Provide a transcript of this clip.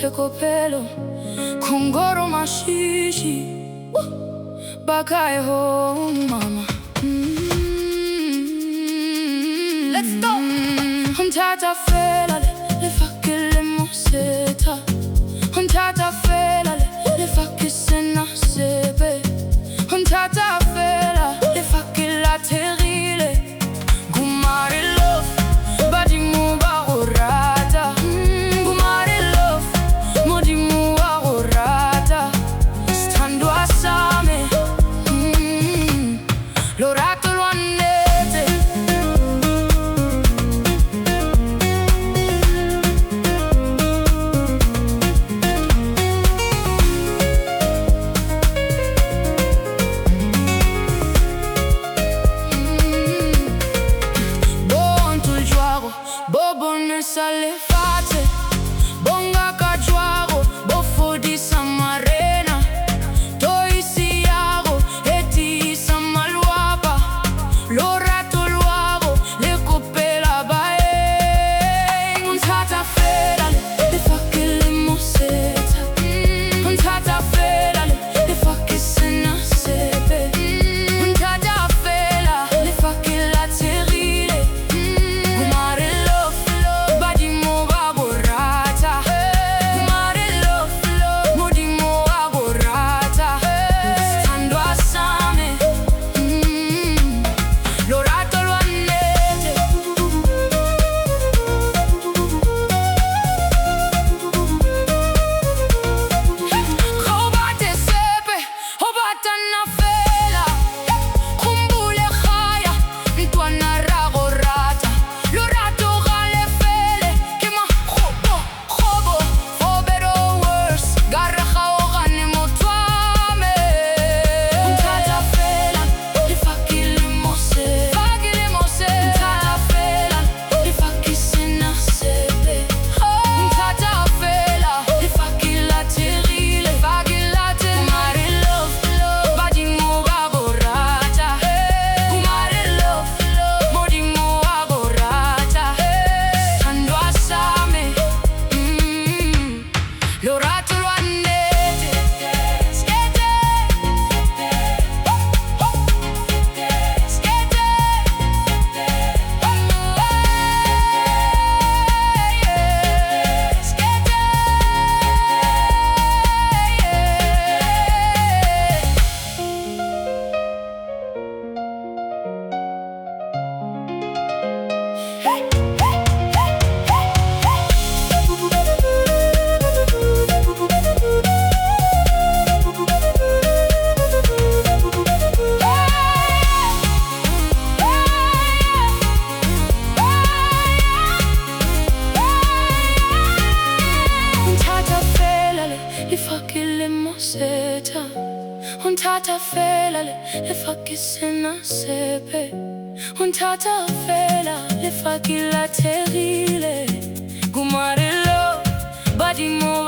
kopelo kungoro mashishi bakaye home mama. Let's go. Untata fela le fakile moseta. Untata fela le fakisena sebe. Untata fela le fakila terile. Gumare love badi muba orata. Gumare love modi muba orata. Stando asame lorato luanete. Bobo ne sale fate, bonga kajuaro, bofo di samarena, toi siago, eti samaluapa, lorato luago, le copela bae. Untata fela le fakile moseta, untata fela le fakisena sebe, untata fela le fakila terile. Untata fela le fakisena sebe. Untata fela le fakila terile. Gumare lo badi mo